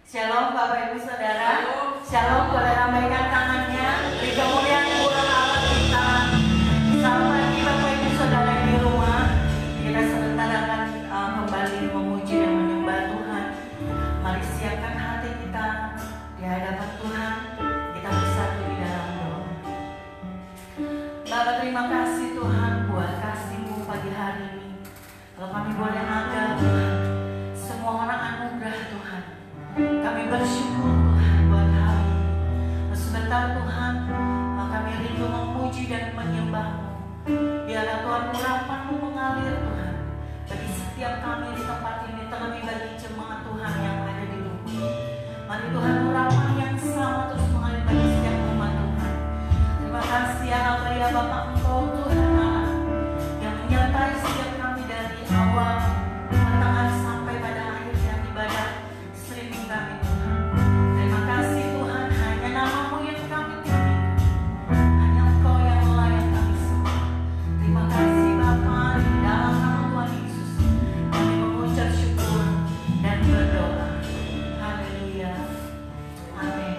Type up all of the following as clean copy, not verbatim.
Shalom Bapak Ibu Saudara. Shalom, boleh lambaikan tangannya. Beri kemuliaan buat Allah kita. Selamat pagi Bapak Ibu Saudara di rumah. Kita sebentar akan kembali memuji dan menyembah Tuhan. Mari siapkan hati kita di hadapan Tuhan. Kita bersatu di dalam doa. Bapak, terima kasih Tuhan buat kasih-Mu pagi hari ini. Kalau kami boleh anggap Tuhan, semua orang anugerah Tuhan. Kami bersyukur Tuhan buat hari ini. Sebentar Tuhan, kami rindu memuji dan menyembah-Mu. Biarlah Tuhan urapan-Mu mengalir Tuhan bagi setiap kami di tempat ini, terlebih bagi jemaat Tuhan yang ada di rumah. Mari Tuhan, urapan yang sama terus mengalir bagi setiap umat Tuhan. Terima kasih ya Bapa ya Bapa, Engkau Tuhan Allah yang menyertai setiap kami dari awal pertengahan sampai pada akhirnya ibadah streaming kami Tuhan. Terima kasih Tuhan, hanya nama-Mu yang kami tinggikan, hanya Engkau yang layak kami sembah. Terima kasih Bapa, di dalam nama Tuhan Yesus kami mengucap syukur dan berdoa. Haleluya. Amin.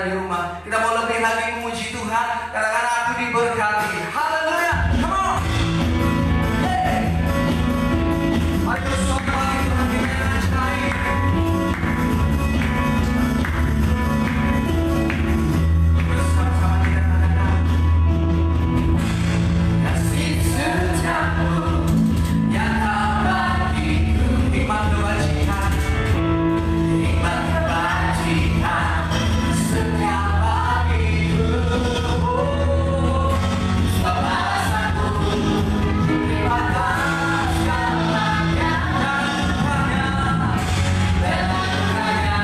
ada di rumah. Kita mau lebih lagi memuji Tuhan. Katakan aku diberkati. Haleluya. Come on. Hey. Mari kita sobat lagi Tuhan kita ajaib. Bersama-sama kita katakan. Kasih setiamu yang tak bagiku, nikmat kebajikan, nikmat kebajikan setiap bagiku. Balasanku dipatah segalanya dan dukanya, bela-belanya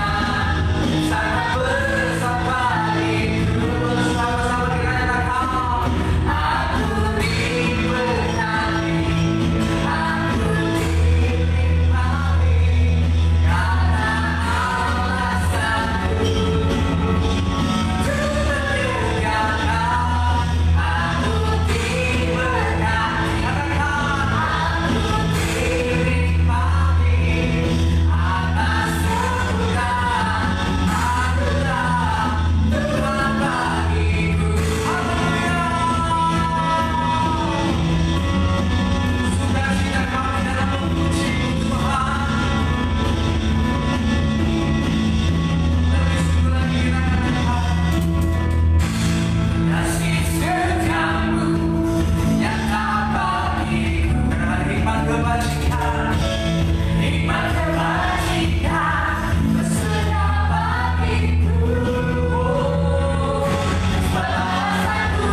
sangat besar bagiku. Bersama-sama kita katakan, aku diberkati, aku dinikmati, karena alasanku tertinggalkan. Aku diberkati, katakan, aku dinikmati atas surga anugerah Tuhan bagiku. Haleluya. Sukacita kami dalam memuji Tuhan. Lebih sungguh lagi kita katakan, kasih setiamu yang tak bagiku. Katakan nikmat kebajikan, nikmat kebajikan bersedia bagiku. Balasanku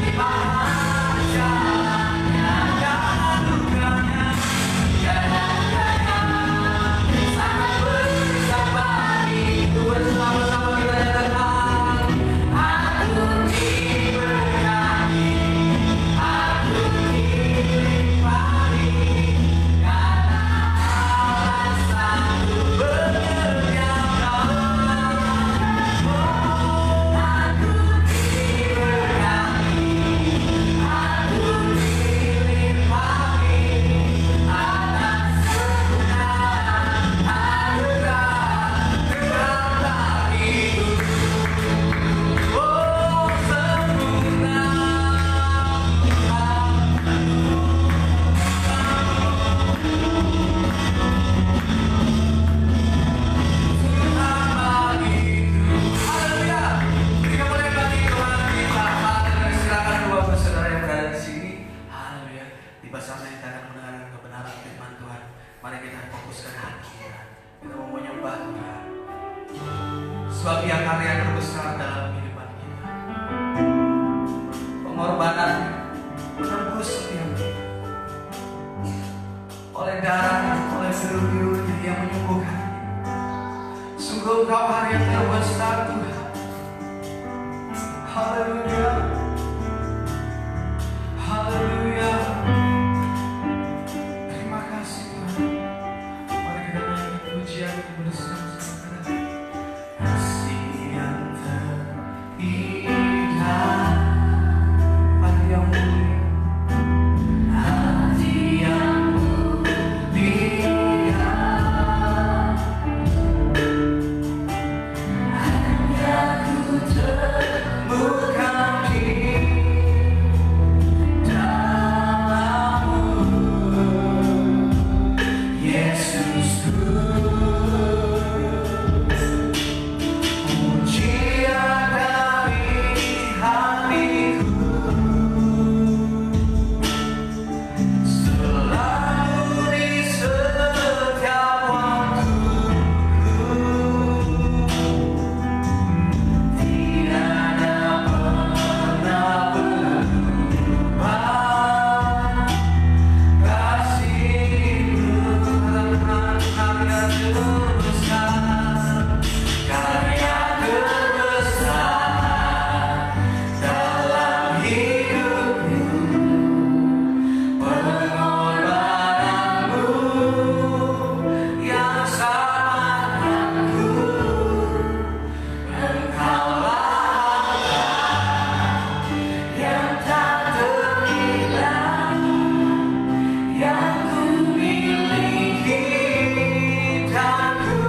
dipatah jalannya dan dukanya, sangat besar bagiku. Bersama-sama kita nyatakan, aku diberkati, aku dinikmati, karena alasanku berlimpah. Aku diberkati, aku dinikmati atas kebenaran anugerah Tuhan bagiku. Oh, sempurna Tuhan bagiku. Haleluya. Berikan mulai bagi Tuhan kita. Haleluya. Silakan dua bersaudara yang berada di sini. Haleluya. Tiba saatnya kita akan mendengarkan kebenaran firman Tuhan. Mari kita fokuskan hati kita. Kita mau menyembah Tuhan. Sebab Dia karya terbesar dalam kehidupan kita. Pengorbanan menebus setiap kita. Oleh darah, oleh biru-biru Dia menyembuhkan kita. Sungguh Engkau hari yang terbesar Tuhan. Haleluya. Haleluya. Terima kasih Tuhan. Mari kita nyanyi pujian bersama-sama. Kasih yang terindah, hati yang mulia, hati yang mulia, hanya ku temukan di Yang ku miliki dan ku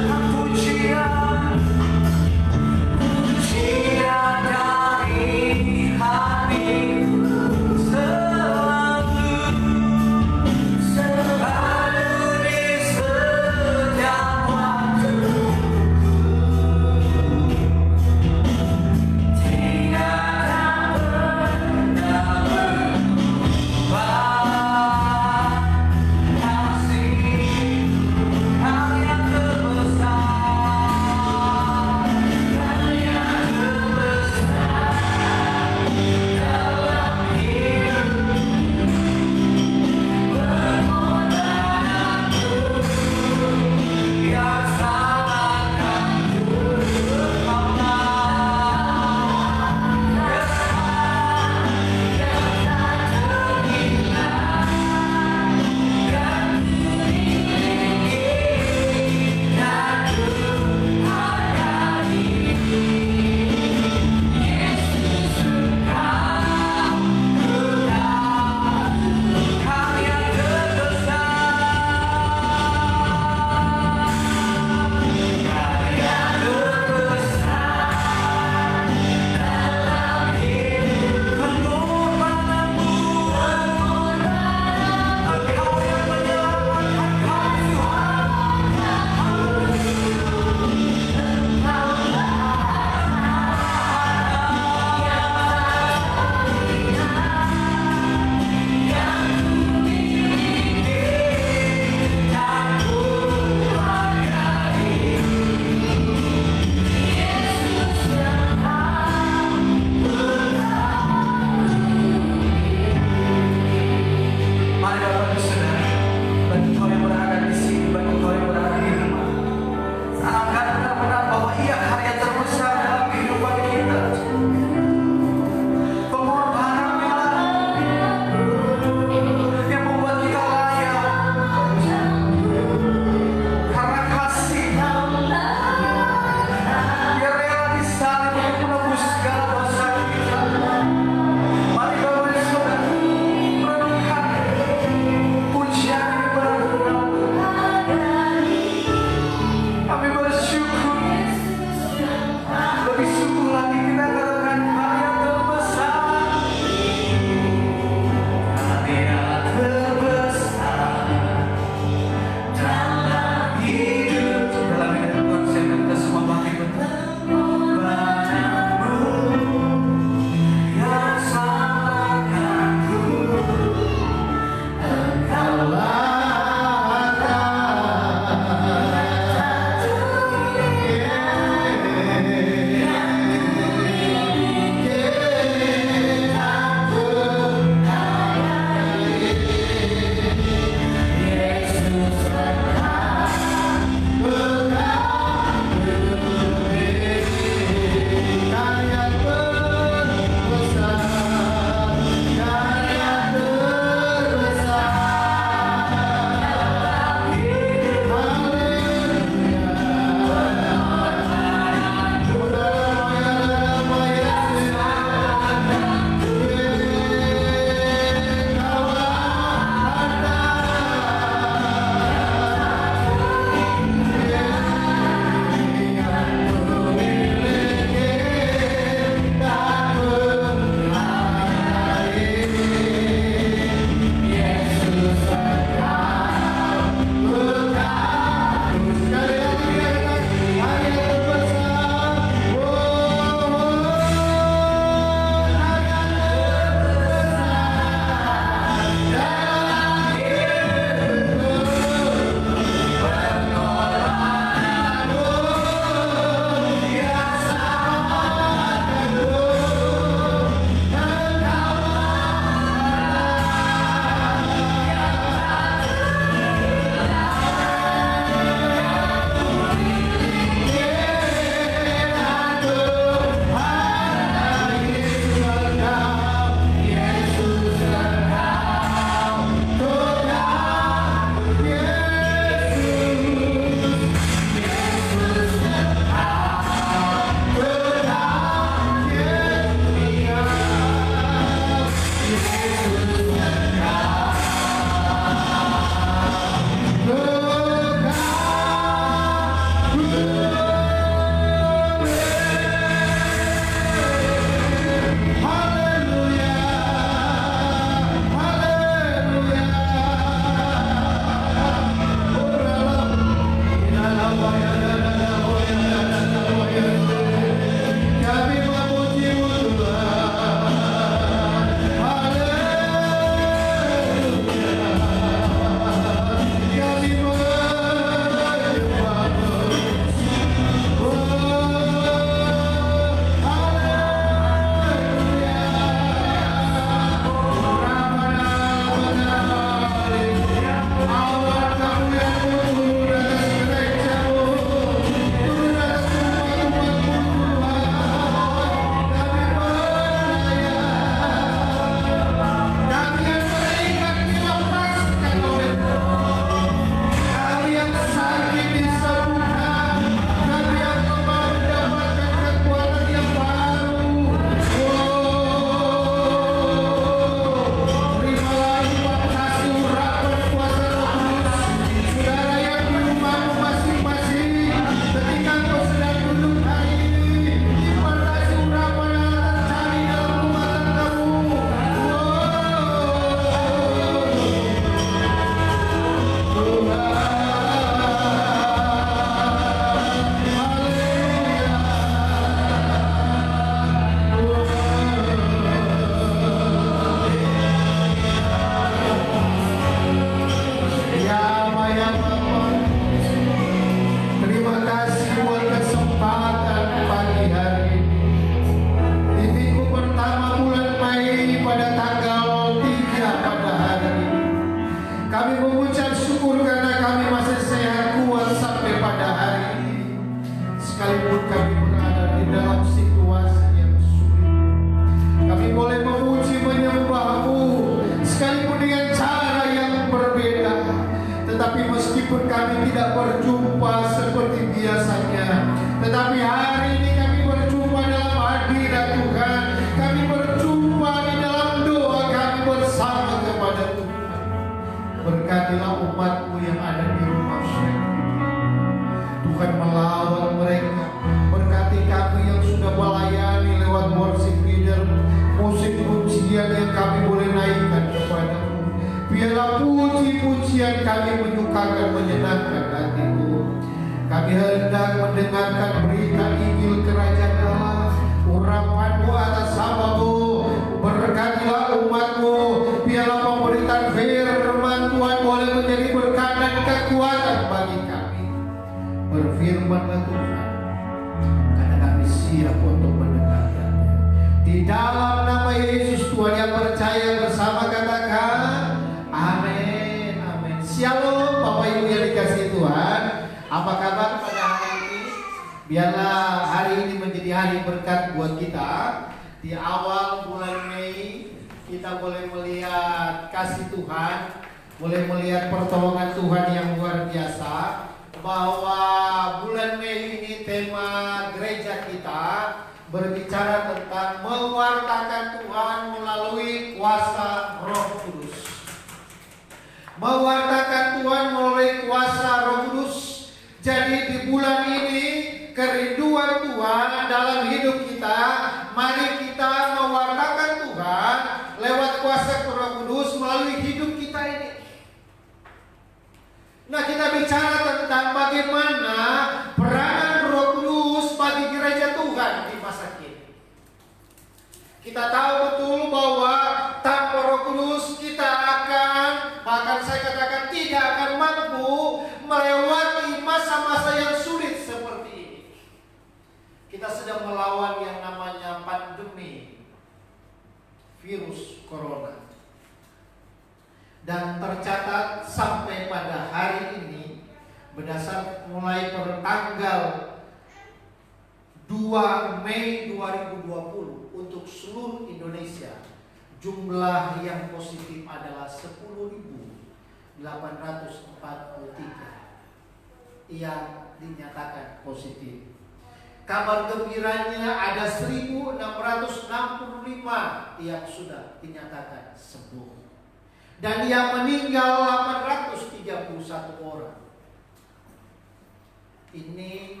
ini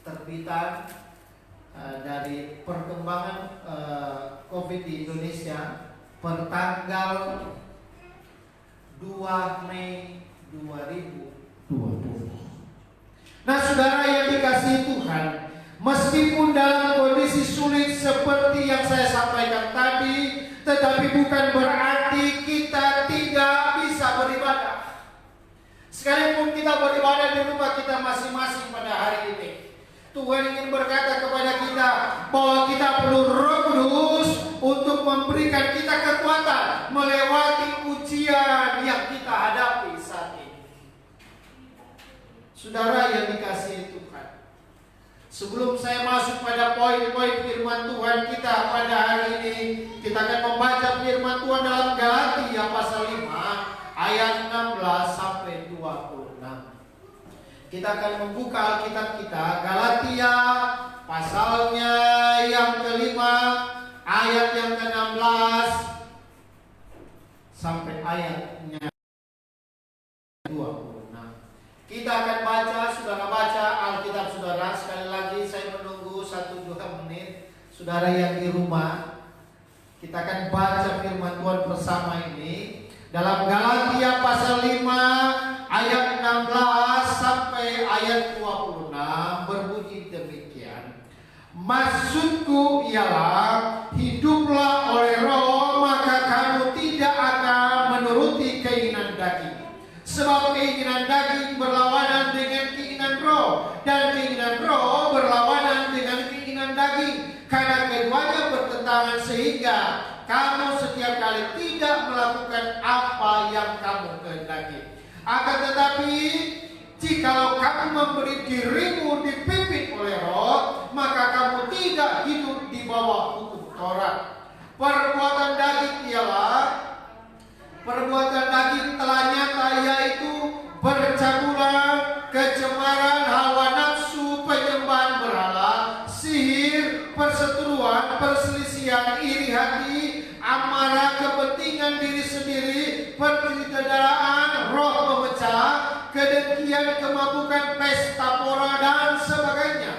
terbitan dari perkembangan COVID di Indonesia per tanggal 2 Mei 2020. Nah, saudara yang dikasihi Tuhan, meskipun dalam kondisi sulit seperti yang saya sampaikan tadi, tetapi bukan berarti kita tidak bisa beribadah. Sekalipun kita beribadah di rumah kita masing-masing pada hari ini, Tuhan ingin berkata kepada kita bahwa kita perlu Roh Kudus untuk memberikan kita kekuatan melewati ujian yang kita hadapi saat ini. Saudara yang dikasihi Tuhan, sebelum saya masuk pada poin-poin firman Tuhan kita pada hari ini, kita akan membaca firman Tuhan dalam Galatia pasal 5 ayat 16 sampai 26. Kita akan membuka Alkitab kita, Galatia pasalnya yang kelima, ayat yang ke-16 sampai ayatnya 26. Kita akan baca, saudara baca Alkitab saudara. Sekali lagi saya menunggu 1-2 menit. Saudara yang di rumah, kita akan baca firman Tuhan bersama ini dalam Galatia pasal 5 ayat 16 sampai ayat 26, berbunyi demikian. Maksudku ialah, hiduplah oleh Roh, maka kamu tidak akan menuruti keinginan daging. Sebab keinginan daging berlawanan dengan keinginan Roh, dan keinginan Roh berlawanan dengan keinginan daging. Karena keduanya bertentangan, sehingga kamu setiap kali tidak melakukan apa yang kamu kehendaki. Akan tetapi, jikalau kamu memberi dirimu dipimpin oleh Roh, maka kamu tidak hidup di bawah hukum Taurat. Perbuatan daging ialah, perbuatan daging telah nyata, yaitu percabulan, kecemaran, hawa nafsu, penyembahan berhala, sihir, perseteruan, perselisihan, iri hati, amarah, kepentingan diri sendiri, pertengkaran, roh memecah, kedengkian, kemabukan, pesta pora, dan sebagainya.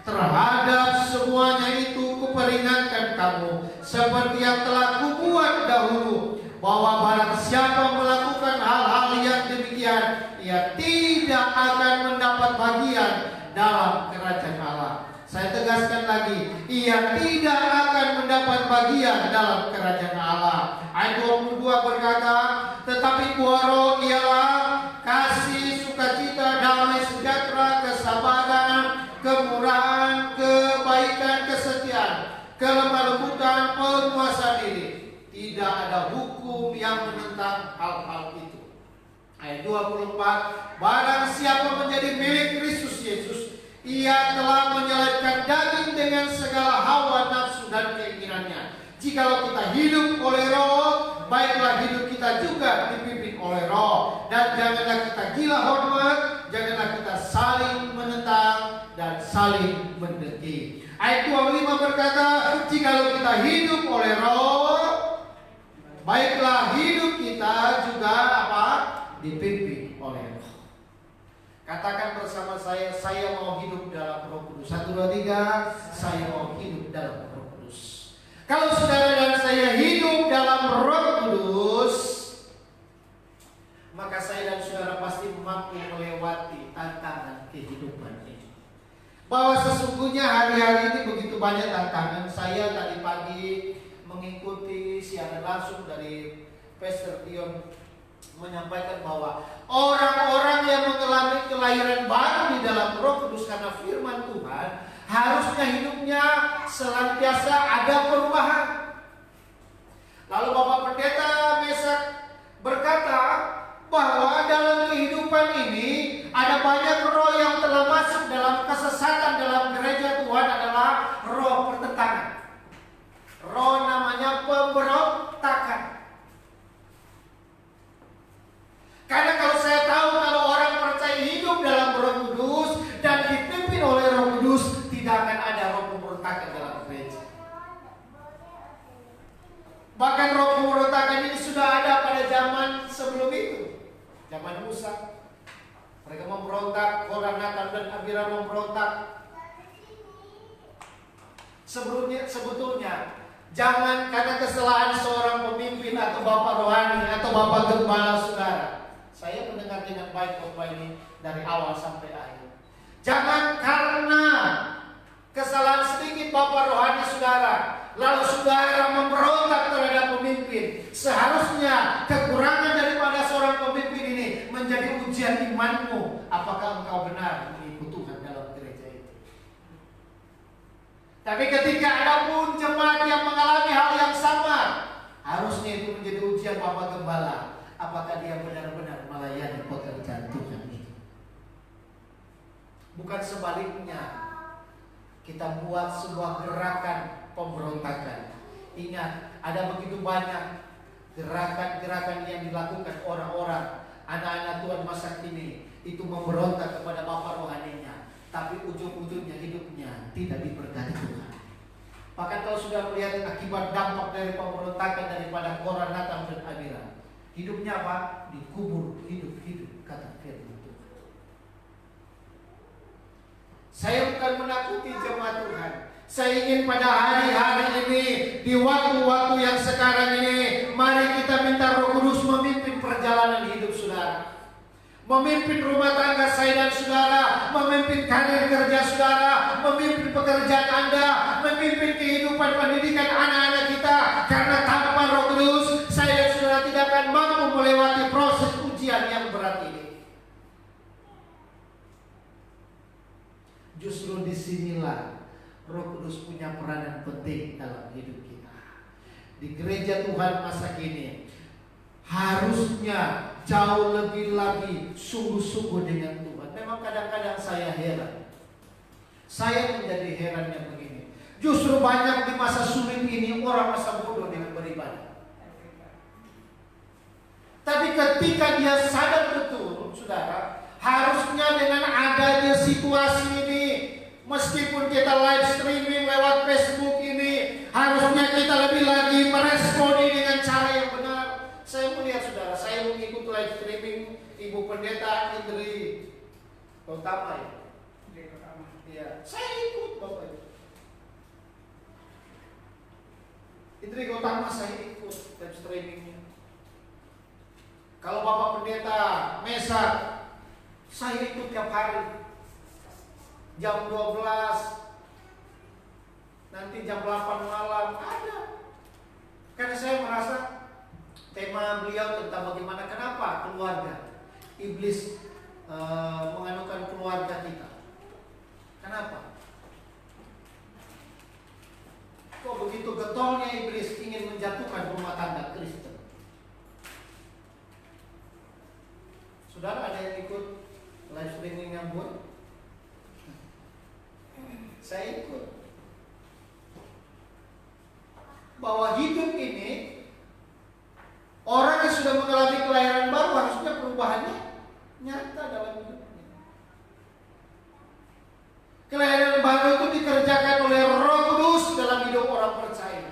Terhadap semuanya itu kuperingatkan kamu, seperti yang telah kubuat dahulu, bahwa barang siapa melakukan hal-hal yang demikian, ia tidak akan mendapat bagian dalam kerajaan Allah. Saya tegaskan lagi, ia tidak akan mendapat bagian dalam kerajaan Allah. Ayat 22 berkata, tetapi buah Roh ialah kasih, sukacita, damai sejahtera, kesabaran, kemurahan, kebaikan, kesetiaan, kelemah lembutan, penguasaan diri. Tidak ada hukum yang menentang hal-hal itu. Ayat 24, barang siapa menjadi milik Kristus Yesus, ia telah menyelamatkan daging dengan segala hawa nafsu dan keinginannya. Jikalau kita hidup oleh Roh, baiklah hidup kita juga dipimpin oleh Roh. Dan janganlah kita gila hormat, janganlah kita saling menentang dan saling mendengki. Ayat 25 berkata, jikalau kita hidup oleh Roh, baiklah hidup kita juga apa? Dipimpin oleh Roh. Katakan bersama saya mau hidup dalam Roh Kudus. 1, 2, 3, saya mau hidup dalam Roh Kudus. Kalau saudara dan saya hidup dalam Roh Kudus, maka saya dan saudara pasti mampu melewati tantangan kehidupan ini. Bahwa sesungguhnya hari-hari ini begitu banyak tantangan. Saya tadi pagi mengikuti siaran langsung dari Pastor Dion menyampaikan bahwa orang-orang yang mengalami kelahiran baru di dalam Roh Kudus karena firman Tuhan, harusnya hidupnya senantiasa ada perubahan. Lalu Bapak Pendeta Mesak berkata bahwa dalam kehidupan ini ada banyak roh yang telah masuk dalam kesesatan dalam gereja Tuhan, adalah roh pertentangan. Roh namanya pemberontakan. Karena kalau saya tahu kalau orang percaya hidup dalam Roh Kudus dan dipimpin oleh Roh Kudus, tidak akan ada roh pemberontakan dalam gereja. Bahkan roh pemberontakan ini sudah ada pada zaman sebelum itu. Zaman Musa. Mereka memberontak, orang dan Abira memberontak. Sebetulnya jangan karena kesalahan seorang pemimpin atau bapak rohani atau bapak gembala saudara. Saya mendengar dengan baik khotbah ini dari awal sampai akhir. Jangan karena kesalahan sedikit bapak rohani saudara, lalu saudara memberontak terhadap pemimpin. Seharusnya kekurangan daripada seorang pemimpin ini menjadi ujian imanmu. Apakah engkau benar mengikut Tuhan dalam gereja itu? Tapi ketika ada pun jemaat yang mengalami hal yang sama, harusnya itu menjadi ujian bapak gembala. Apakah dia benar-benar melayani pekerjaan Tuhan itu? Bukan sebaliknya. Kita buat sebuah gerakan pemberontakan. Ingat, ada begitu banyak gerakan-gerakan yang dilakukan orang-orang, anak-anak Tuhan masa kini, itu memberontak kepada bapak rohaninya, tapi ujung-ujungnya hidupnya tidak diberkati Tuhan. Bahkan kalau sudah melihat akibat dampak dari pemberontakan daripada Korah, Natan dan Abira, hidupnya apa? Dikubur hidup-hidup, kata firman Tuhan. Saya bukan menakuti jemaat Tuhan. Saya ingin pada hari-hari ini, di waktu-waktu yang sekarang ini, mari kita minta Roh Kudus memimpin perjalanan hidup saudara, memimpin rumah tangga saya dan saudara, memimpin karir kerja saudara, memimpin pekerjaan Anda, memimpin kehidupan pendidikan anak-anak kita. Karena tanpa Roh Kudus, saya dan saudara tidak akan mampu melewati proses ujian yang berat ini. Justru disinilah Roh Kudus punya peranan penting dalam hidup kita. Di gereja Tuhan masa kini harusnya jauh lebih lagi sungguh-sungguh dengan Tuhan. Memang kadang-kadang saya heran. Saya menjadi herannya begini. Justru banyak di masa sulit ini orang masa bodoh dengan beribadah. Tapi ketika dia sadar betul, saudara, harusnya dengan adanya situasi ini, meskipun kita live streaming lewat Facebook ini, harusnya kita lebih lagi meresponi dengan cara yang benar. Saya melihat saudara, saya mengikuti live streaming Ibu Pendeta Indri Gautama ya. Iya, saya ikut Bapak. Indri Gautama saya ikut live streamingnya. Kalau Bapak Pendeta Mesa, saya ikut tiap hari. Jam 12, nanti jam 8 malam ada. Karena saya merasa tema beliau tentang bagaimana, kenapa keluarga iblis menganukan keluarga kita. Kenapa? Kok begitu getolnya iblis ingin menjatuhkan rumah tangga Kristen? Saudara ada yang ikut live streaming yang buat? Saya ikut. Bahwa hidup ini, orang yang sudah mengalami kelahiran baru harusnya perubahannya nyata dalam hidupnya. Kelahiran baru itu dikerjakan oleh Roh Kudus dalam hidup orang percaya.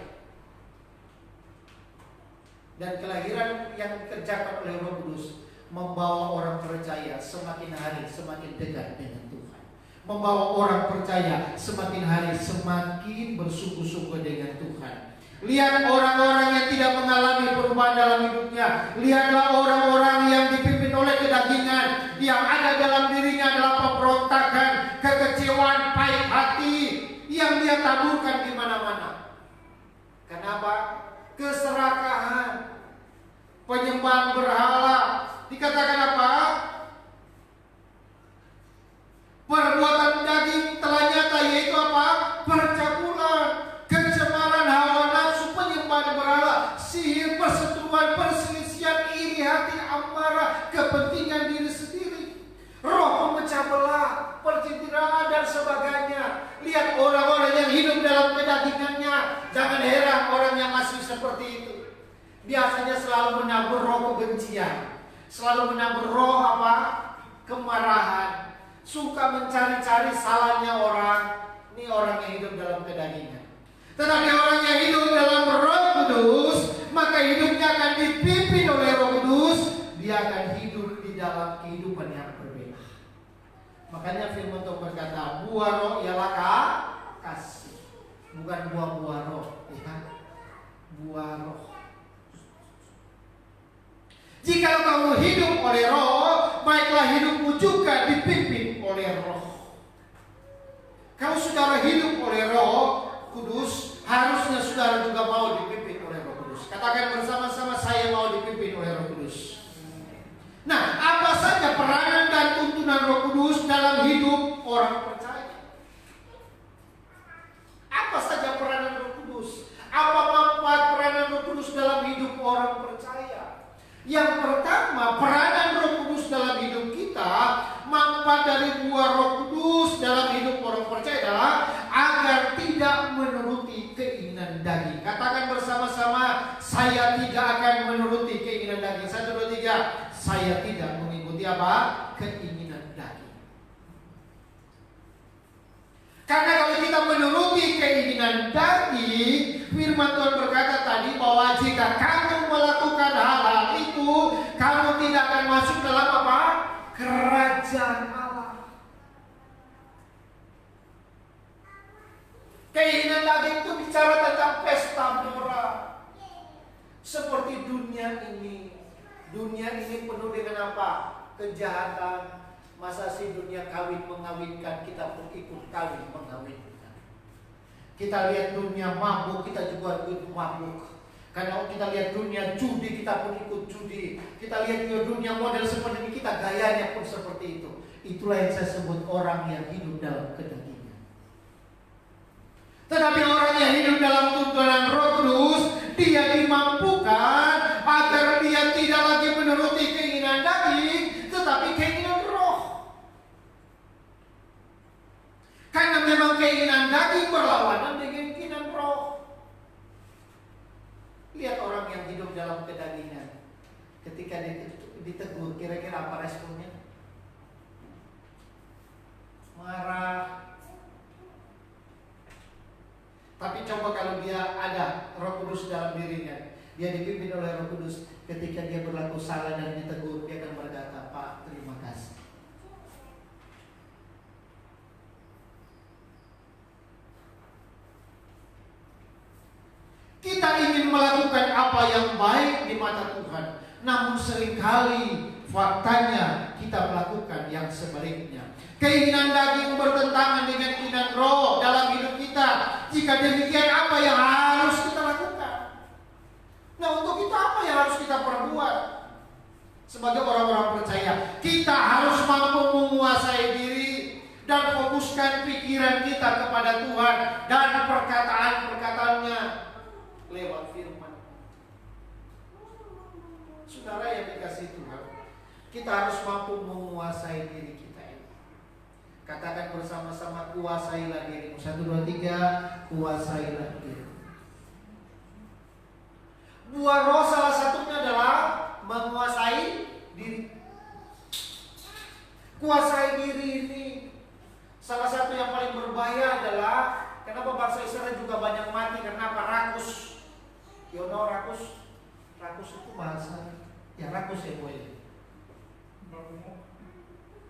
Dan kelahiran yang dikerjakan oleh Roh Kudus membawa orang percaya semakin hari semakin dekat dengan Tuhan. Membawa orang percaya semakin hari semakin bersungguh-sungguh dengan Tuhan. Lihat orang-orang yang tidak mengalami perubahan dalam hidupnya. Lihatlah orang-orang yang dipimpin oleh kedagingan. Yang ada dalam dirinya adalah pemberontakan, kekecewaan, pahit hati yang dia taburkan di mana-mana. Kenapa? Keserakahan, penyembahan berhala. Dikatakan apa? Perbuatan daging telah nyata, yaitu apa? Percabulan, pencemaran hawa nafsu, penyembahan berhala, sihir, perseteruan, perselisihan, iri hati, amarah, kepentingan diri sendiri, roh pemecah belah, percintaan dan sebagainya. Lihat orang-orang yang hidup dalam kedagingannya. Jangan heran orang yang masih seperti itu. Biasanya selalu menabur roh kebencian, selalu menabur roh apa? Kemarahan, suka mencari-cari salahnya orang. Ini orang yang hidup dalam kedagingan. Tetapi orang yang hidup dalam Roh Kudus, maka hidupnya akan dipimpin oleh Roh Kudus. Dia akan hidup di dalam kehidupan yang berbeda. Maka Makanya firman Tuhan berkata, buah roh ialah kasih, bukan buah-buah roh, ya. Buah roh. Jika kamu hidup oleh roh, baiklah hidupmu juga dipimpin oleh roh. Kalau saudara hidup oleh roh kudus, harusnya saudara juga mau dipimpin oleh roh kudus. Katakan bersama-sama, saya mau dipimpin oleh roh kudus. Nah, apa saja peranan dan tuntunan roh kudus dalam hidup orang percaya? Apa saja peranan roh kudus? Apa manfaat peranan roh kudus dalam hidup orang percaya? Yang pertama, peranan roh kudus dalam hidup kita, manfaat dari buah roh kudus dalam hidup orang percaya adalah agar tidak menuruti keinginan daging. Katakan bersama-sama, saya tidak akan menuruti keinginan daging. 1, 2, 3. Saya tidak mengikuti apa? Keinginan daging. Karena kalau kita menuruti keinginan daging, firman Tuhan berkata tadi bahwa jika kamu melakukan hal-hal itu, kamu tidak akan masuk dalam apa? Kerajaan Allah. Keinginan daging itu bicara tentang pesta pora. Seperti dunia ini. Dunia ini penuh dengan apa? Kejahatan. Masa sih dunia kawin mengawinkan, kita pun ikut kawin mengawinkan. Kita lihat dunia mabuk, kita juga ikut mabuk. Karena kita lihat dunia judi, kita pun ikut judi. Kita lihat dunia model seperti ini, kita gayanya pun seperti itu. Itulah yang saya sebut orang yang hidup dalam kedagingan. Tetapi orang yang hidup dalam tuntunan Roh Kudus, dia dimampukan agar dia tidak lagi menuruti keinginan daging, tetapi keinginan roh. Karena memang keinginan daging berlawanan dengan keinginan roh. Lihat orang yang hidup dalam kedagingan, ketika ditegur, kira-kira apa responnya? Marah. Tapi coba kalau dia ada Roh Kudus dalam dirinya, dia dipimpin oleh Roh Kudus, ketika dia berlaku salah dan ditegur, dia akan berkata, Pak, terima kasih. Kita ingin melakukan apa yang baik di mata Tuhan, namun seringkali faktanya kita melakukan yang sebaliknya. Keinginan daging bertentangan dengan keinginan roh dalam hidup kita. Jika demikian, apa yang harus kita lakukan? Nah, untuk kita apa yang harus kita perbuat? Sebagai orang-orang percaya, kita harus mampu menguasai diri dan fokuskan pikiran kita kepada Tuhan dan perkataan-perkataannya lewat firman. Saudara yang dikasihi Tuhan, kita harus mampu menguasai diri kita ini. Katakan bersama-sama, kuasailah dirimu. 1, 2, 3, kuasailah dirimu. Buah roh salah satunya adalah menguasai diri. Kuasai diri ini salah satu yang paling berbahaya adalah kenapa bangsa Israel juga banyak mati, karena apa? Rakus. You know rakus? Rakus itu bahasa ya, rakus ya boy.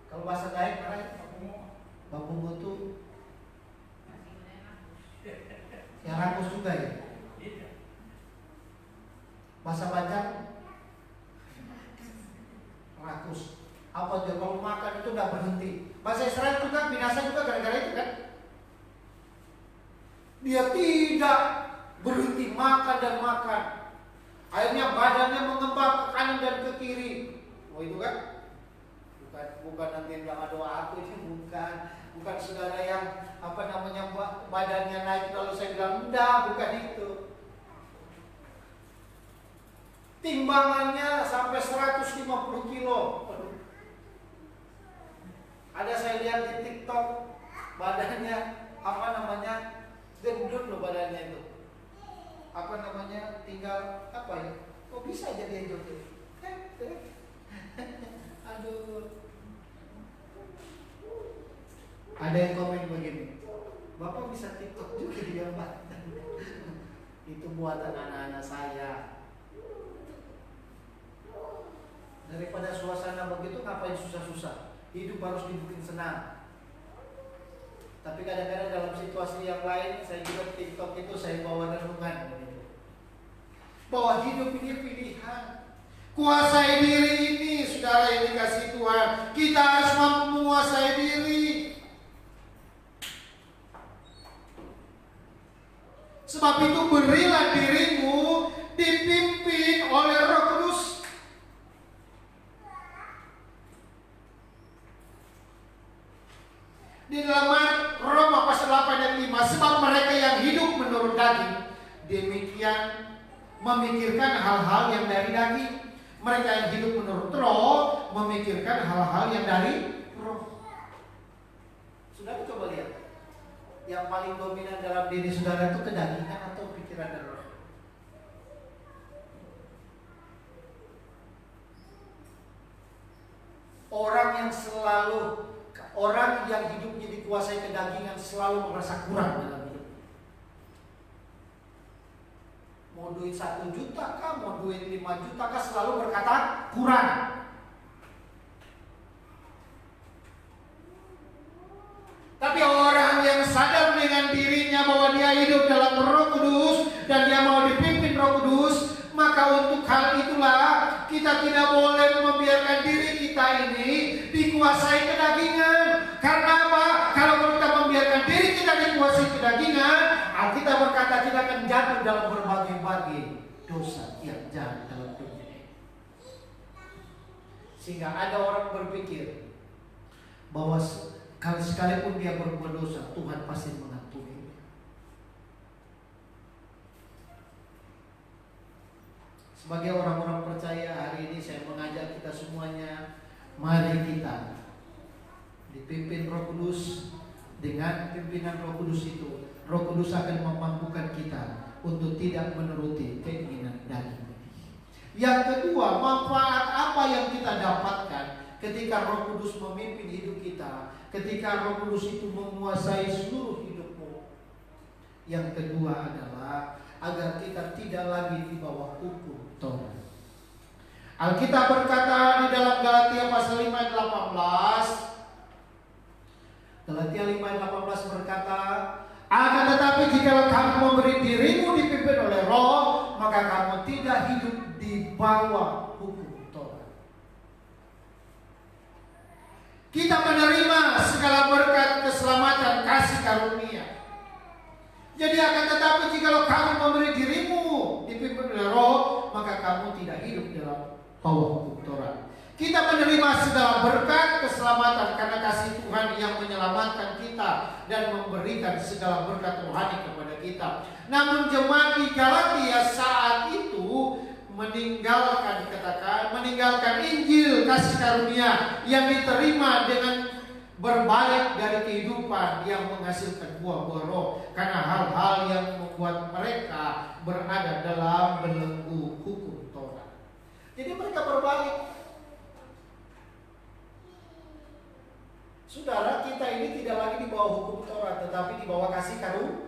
Kalau bahasa Dayak mana? Bapungu itu ya rakus juga ya. Bahasa Banjar rakus. Apa dia kalau makan itu nggak berhenti. Bahasa Israel juga binasa juga gara-gara itu kan. Dia tidak berhenti makan dan makan. Akhirnya badannya mengembang ke kanan dan ke kiri. Oh itu kan? Bukan nanti yang doa aku ini, bukan saudara yang badannya naik lalu saya bilang enggak, bukan itu. Timbangannya sampai 150 kilo. Ada saya lihat di TikTok, badannya gendut loh badannya itu. Tinggal apa ya? Kok bisa jadi gendut itu? Aduh. Ada yang komen begini, Bapak bisa TikTok juga dia Pak. Itu buatan anak-anak saya. Daripada suasana begitu, ngapain susah-susah? Hidup harus dibikin senang. tapi kadang-kadang dalam situasi yang lain saya juga TikTok itu saya bawa renungan gitu. Bahwa hidup ini pilihan. Kuasai diri ini, saudara yang dikasih Tuhan. Kita harus mampu menguasai diri. Sebab itu berilah dirimu dipimpin oleh Roh Kudus. Di dalam Roma pasal 8 ayat 5, sebab mereka yang hidup menurut daging demikian memikirkan hal-hal yang dari daging. Mereka yang hidup menurut roh memikirkan hal-hal yang dari roh. Saudara coba lihat, yang paling dominan dalam diri saudara itu kedagingan atau pikiran dan roh? Orang yang hidupnya dikuasai kedagingan selalu merasa kurang dalam hidup. Mau duit 1 juta kah, mau duit 5 juta kah, selalu berkata kurang. Tapi orang yang sadar dengan dirinya bahwa dia hidup dalam Roh Kudus dan dia mau dipimpin Roh Kudus, maka untuk hal itulah kita tidak boleh membiarkan diri kita ini dikuasai kedagingan. Karena apa? Kalau kita membiarkan diri kita dikuasai kedagingan, Alkitab berkata kita akan jatuh dalam berbagai-bagai dosa yang jahat dalam dunia ini. Sehingga ada orang berpikir bahwa kalau sekalipun dia berbuat dosa, Tuhan pasti mengampuni. Sebagai orang-orang percaya, hari ini saya mengajak kita semuanya, mari kita dipimpin Roh Kudus. Dengan pimpinan Roh Kudus itu, Roh Kudus akan memampukan kita untuk tidak menuruti keinginan daging. Yang kedua, manfaat apa yang kita dapatkan ketika Roh Kudus memimpin hidup kita, ketika Roh Kudus itu menguasai seluruh hidupmu. Yang kedua adalah agar kita tidak lagi di bawah hukum Taurat. Alkitab berkata di dalam Galatia pasal 5 ayat 18, Galatia 5 ayat 18 berkata, akan tetapi jika kamu memberi dirimu dipimpin oleh Roh, maka kamu tidak hidup di bawah hukum Taurat. Kita menerima segala berkat keselamatan kasih karunia. Jadi akan tetapi jika kamu memberi dirimu dipimpin oleh Roh, maka kamu tidak hidup dalam bawah hukum Taurat. Kita menerima segala berkat keselamatan karena kasih Tuhan yang menyelamatkan kita dan memberikan segala berkat rohani kepada kita. Namun jemaat di Galatia saat itu meninggalkan Injil kasih karunia yang diterima dengan berbalik dari kehidupan yang menghasilkan buah-buah roh karena hal-hal yang membuat mereka berada dalam belenggu hukum Taurat. Jadi mereka berbalik. Saudara, kita ini tidak lagi di bawah hukum Taurat, tetapi di bawah kasih karunia.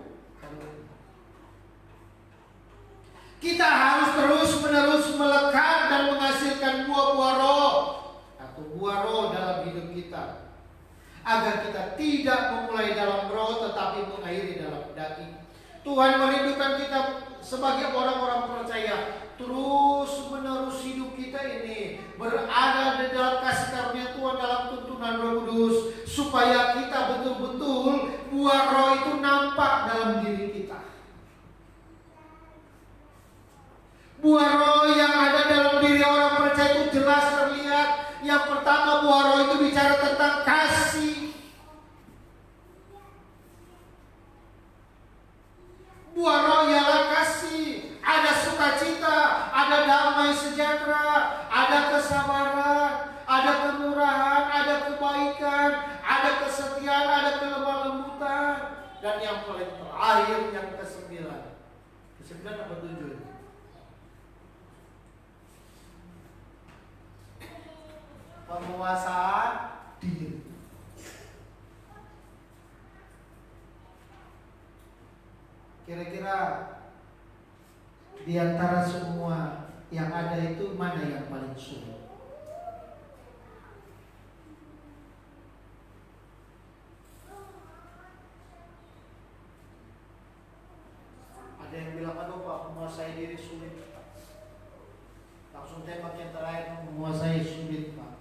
Kita harus terus-menerus melekat dan menghasilkan buah-buah roh atau buah roh dalam hidup kita, agar kita tidak memulai dalam roh tetapi mengakhiri dalam daging. Tuhan merindukan kita sebagai orang-orang percaya terus-menerus hidup kita ini berada di dalam kasih karunia Tuhan dalam tuntunan Roh Kudus, supaya kita betul-betul buah roh itu nampak dalam diri kita. Buah roh yang ada dalam diri orang percaya itu jelas terlihat. Yang pertama, buah roh itu bicara tentang kasih. Buah roh ialah kasih. Ada sukacita, ada damai sejahtera, ada kesabaran, ada kemurahan, ada kebaikan, ada kesetiaan, ada kelemah lembutan, dan yang paling terakhir yang ke-9. Ke-9 apa 7? Penguasaan diri. Kira-kira di antara semua yang ada itu mana yang paling sulit? yang bilang, aduh Pak, menguasai diri sulit. Langsung tembak yang terakhir, menguasai sulit Pak.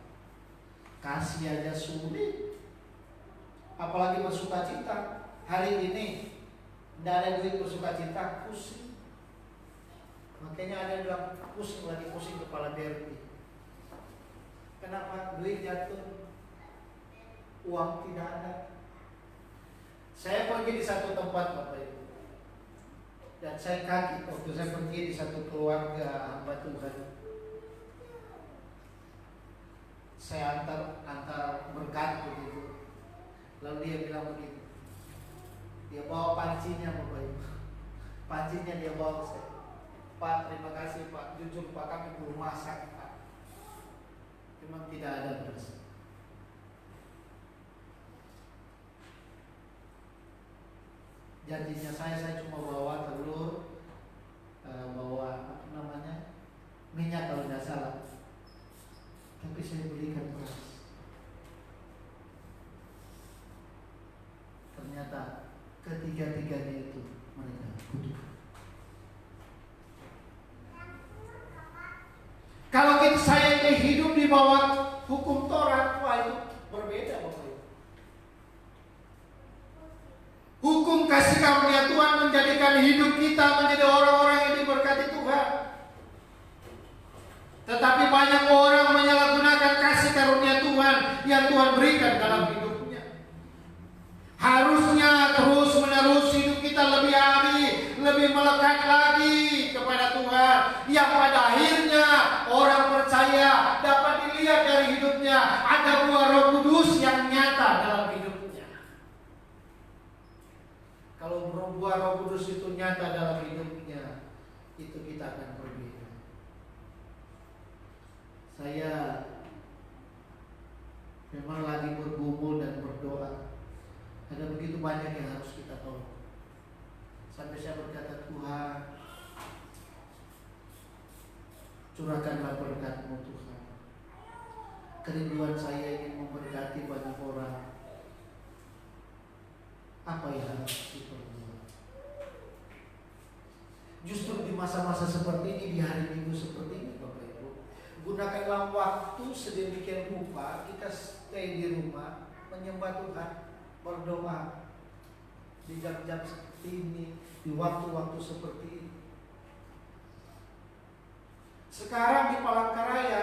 Kasih aja sulit. Apalagi bersuka cita. Hari ini tidak ada duit bersuka cita, pusing. Makanya ada yang bilang pusing lagi, pusing kepala Derby. Kenapa? Duit jatuh, uang tidak ada. Saya pergi di satu tempat Bapak Ibu, dan saya kaget waktu saya pergi di satu keluarga hamba Tuhan. Saya antar berkat begitu. Lalu dia bilang begini, dia bawa pancinya Bapak Ibu, pancinya dia bawa ke saya. Pak, terima kasih Pak, jujur Pak, kami belum masak Pak, memang tidak ada beras. Janjinya saya cuma bawa telur, bawa minyak kalau tidak salah. Tapi saya belikan beras. Ternyata ketiga-tiganya itu mereka butuh. Kalau saya hidup di bawah hukum Taurat, wah itu berbeda Bapak Ibu. Hukum kasih karunia Tuhan menjadikan hidup kita menjadi orang-orang yang diberkati Tuhan. Tetapi banyak orang menyalahgunakan kasih karunia Tuhan yang Tuhan berikan dalam hidupnya. Harusnya terus-menerus hidup kita lebih ahli, lebih melekat lagi kepada Tuhan, yang pada akhirnya orang percaya dapat dilihat dari hidupnya ada buah Roh Kudus yang nyata dalam hidupnya. Kalau buah Roh Kudus itu nyata dalam hidupnya, itu kita akan berbeda. Saya memang lagi bergumul dan berdoa. Ada begitu banyak yang harus kita tolong. Sampai saya berkata, Tuhan, curahkanlah berkat-Mu Tuhan. Kerinduan saya ingin memberkati banyak orang. Apa yang harus diperbuat? Justru di masa-masa seperti ini, di hari Minggu seperti ini Bapak Ibu, gunakanlah waktu sedemikian rupa kita stay di rumah, menyembah Tuhan, berdoa di jam-jam seperti ini, di waktu-waktu seperti ini. Sekarang di Palangkaraya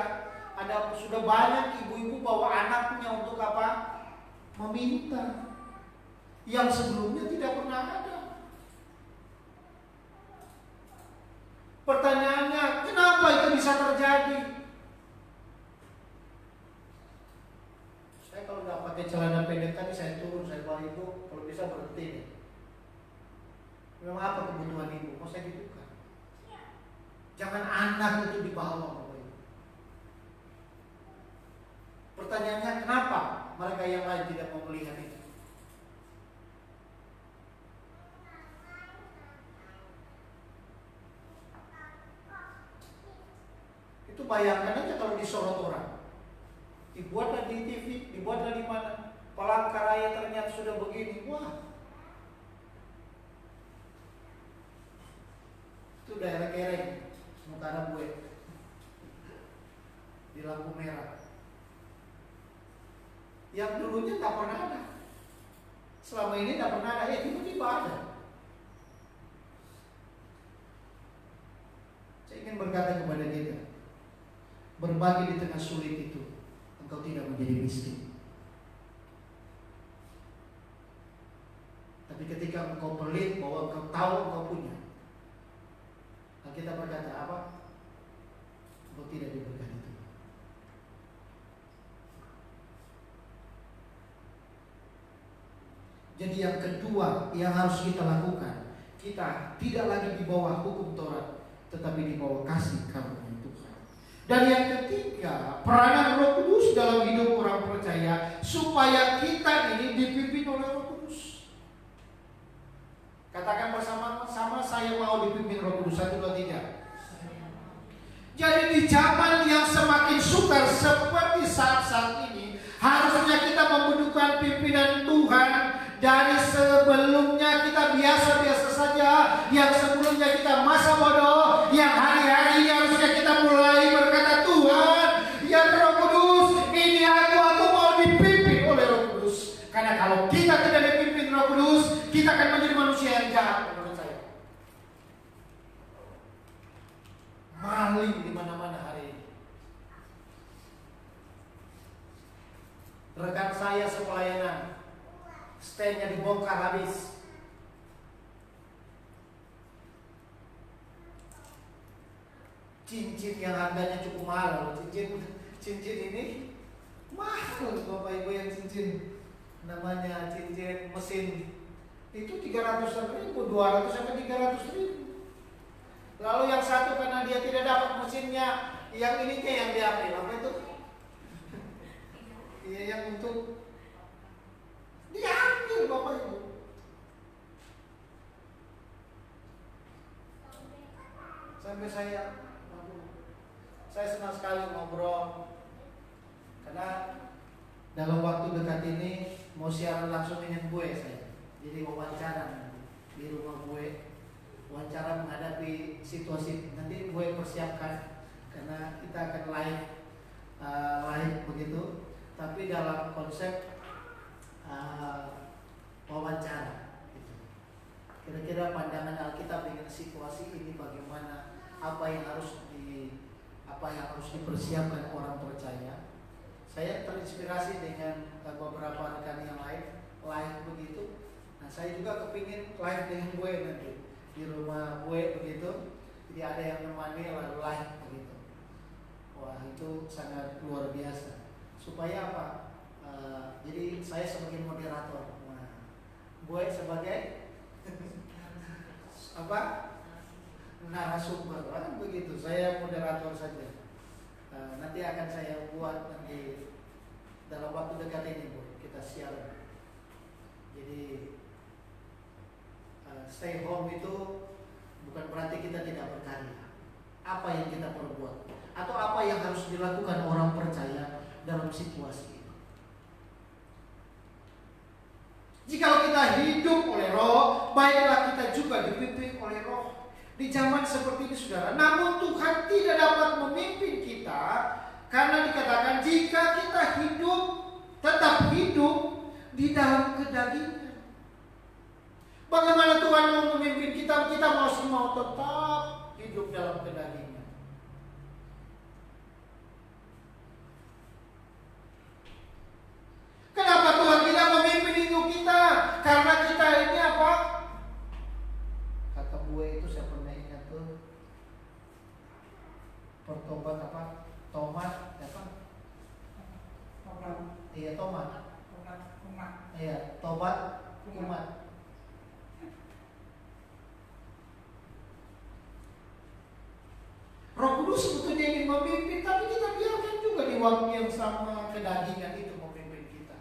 sudah banyak ibu-ibu bawa anaknya untuk apa? Meminta. Yang sebelumnya tidak pernah ada. Pertanyaannya, kenapa itu bisa terjadi? Saya kalau nggak pakai celana pendek tadi saya turun, saya bawa ibu, kalau bisa berhenti nih. Memang apa kebutuhan ibu? Mau saya gitukan? Jangan anak itu dibawa, Bapak Ibu. Pertanyaannya, kenapa mereka yang lain tidak mau melihat itu? Itu bayangkan aja kalau disorot orang. Dibuatlah di TV, dibuatlah di mana. Palangkaraya ternyata sudah begini. Wah. Itu daerah Kereng, Sementara Bue. Di lampu merah. Yang dulunya tak pernah ada. Selama ini tak pernah ada. Tiba-tiba ada. Saya ingin berkata kepada kita, berbagi di tengah sulit itu, engkau tidak menjadi miskin. Tapi ketika engkau pelit bahwa engkau tahu engkau punya, kita berkata apa? Engkau tidak diberkati Tuhan. Jadi yang kedua yang harus kita lakukan, kita tidak lagi di bawah hukum Taurat, tetapi di bawah kasih karunia Tuhan. Dan yang ketiga, peranan Roh Kudus dalam hidup orang percaya, supaya kita ini dipimpin oleh Roh Kudus. Katakan bersama-sama, saya mau dipimpin Roh Kudus. 1, 2, 3. Jadi di zaman yang semakin sukar seperti saat-saat ini, harusnya kita membutuhkan pimpinan Tuhan. Dari sebelumnya kita biasa-biasa saja, yang sebelumnya akan menjadi manusia yang jahat menurut saya. Maling di mana-mana hari ini. Rekan saya sepelayanan, stand-nya dibongkar habis. Cincin yang harganya cukup mahal, cincin ini mahal Bapak Ibu, yang cincin namanya cincin mesin itu 300.000, 200 sampai 300.000. Lalu yang satu karena dia tidak dapat mesinnya, yang ini kayak yang diambil apa itu? Iya, yang untuk diambil Bapak Ibu. Sampai saya senang sekali ngobrol karena dalam waktu dekat ini mau siaran langsung dengan gue saya. Jadi wawancara di rumah gue, wawancara menghadapi situasi. Nanti gue persiapkan karena kita akan live begitu, tapi dalam konsep wawancara. Gitu. Kira-kira pandangan Alkitab dengan situasi ini bagaimana? Apa yang harus dipersiapkan orang percaya? Saya terinspirasi dengan beberapa rekan yang lain live begitu. Nah, saya juga kepingin live dengan gue nanti di rumah gue begitu. Jadi ada yang nemani lalu live begitu. Wah, itu sangat luar biasa. Supaya apa? Jadi saya sebagai moderator, nah, gue sebagai apa? Narasumber, kan begitu. Saya moderator saja. Nanti akan saya buat nanti dalam waktu dekat ini, Bu, kita siaran. Jadi stay home itu bukan berarti kita tidak berkarya. Apa yang kita perbuat atau apa yang harus dilakukan orang percaya dalam situasi ini. Jika kita hidup oleh Roh, baiklah kita juga dipimpin oleh Roh. Di zaman seperti ini saudara, namun Tuhan tidak dapat memimpin kita karena dikatakan jika kita tetap hidup di dalam kedagingan. Bagaimana Tuhan mau memimpin kita? Kita masih mau tetap hidup dalam kedagingan. Kenapa Tuhan tidak memimpin hidup kita? Karena kita ini apa? Kata gue itu saya pernah ingat tuh, pertobat apa? Tomat apa? Iya, tomat. Iya, tobat umat. Roh Kudus sebetulnya ingin memimpin, tapi kita biarkan juga di waktu yang sama kedagingan itu memimpin kita.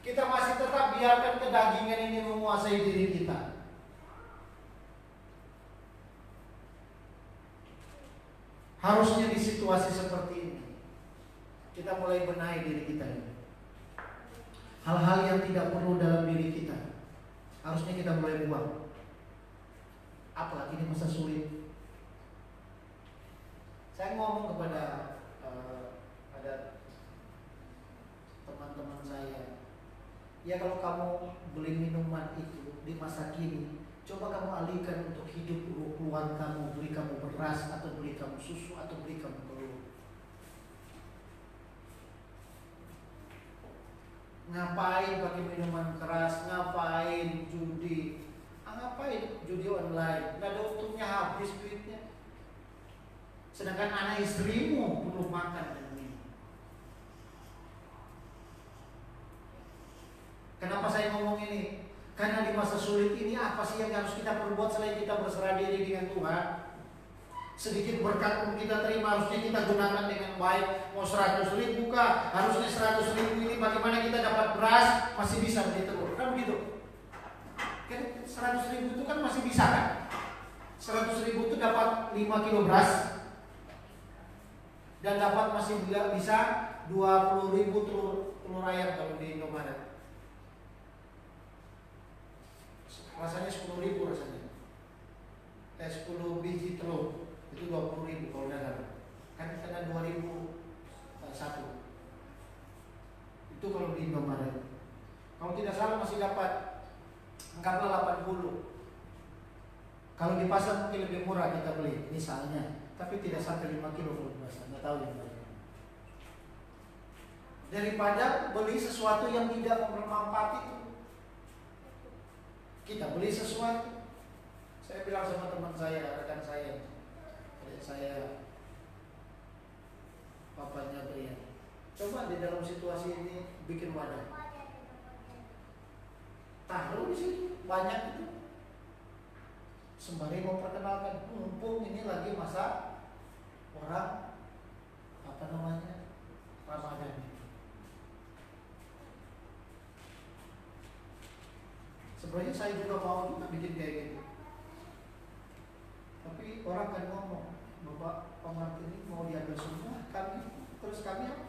Kita masih tetap biarkan kedagingan ini menguasai diri kita. Harusnya di situasi seperti ini kita mulai benahi diri kita ini. Hal-hal yang tidak perlu dalam diri kita harusnya kita mulai buang. Apalagi di masa sulit. Saya ngomong kepada ada teman-teman saya, ya kalau kamu beli minuman itu di masa kini, coba kamu alihkan untuk hidup keluarga kamu, beli kamu beras atau beli kamu susu atau beli kamu telur. Ngapain pakai minuman keras? Ngapain judi? Ngapain judi online? Nggak ada untungnya, habis duitnya. Sedangkan anak istrimu perlu makan dan minum. Kenapa saya ngomong ini? Karena di masa sulit ini apa sih yang harus kita perbuat selain kita berserah diri dengan Tuhan? Sedikit berkat pun kita terima, harusnya kita gunakan dengan baik. Mau 100.000 kah? Harusnya 100.000 ini bagaimana kita dapat beras masih bisa beli telur, kan begitu? Kan 100.000 itu kan masih bisa kan? 100.000 itu dapat 5 kilo beras dan dapat masih bisa 20.000 telur ayam kalau di Indomaret. Rasanya 10.000 rasanya. 10 biji telur itu 20.000 kalau dagang. Kan kena 2.000 satu. Itu kalau di Indomaret. Kalau tidak salah masih dapat Anggaplah 80. Kalau di pasar mungkin lebih murah kita beli misalnya, tapi tidak sampai 5 kilo kalau di pasar, nggak tahu yang lain. Daripada beli sesuatu yang tidak bermanfaat itu, kita beli sesuatu. Saya bilang sama teman saya, rekan saya, adik saya, papanya Brian, coba di dalam situasi ini bikin wadah, taruh di situ banyak itu, sembari memperkenalkan, mumpung ini lagi masa orang Ramadan. Sebenarnya saya juga mau juga bikin kayak gitu, tapi orang kan ngomong, Bapak Martin ini mau diambil semua kami, terus kami apa?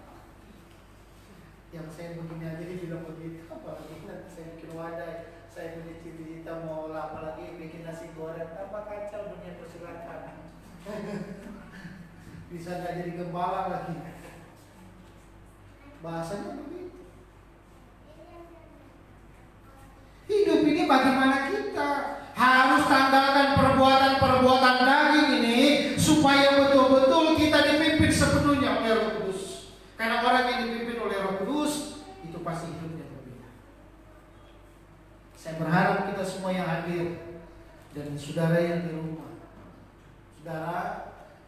Yang saya begini aja dibilang begitu, apalagi nanti saya bikin wadah, saya beli cita-cita mau lama lagi bikin nasi goreng, apa kacau dunia persilakan. Bisa nggak jadi gembala lagi, bahasanya begitu. Hidup ini bagaimana kita harus tanggalkan perbuatan-perbuatan daging ini supaya betul-betul kita dipimpin sepenuhnya oleh Roh Kudus. Karena orang yang dipimpin oleh Roh Kudus itu pasti hidupnya berbeda. Saya berharap kita semua yang hadir dan saudara yang di rumah, saudara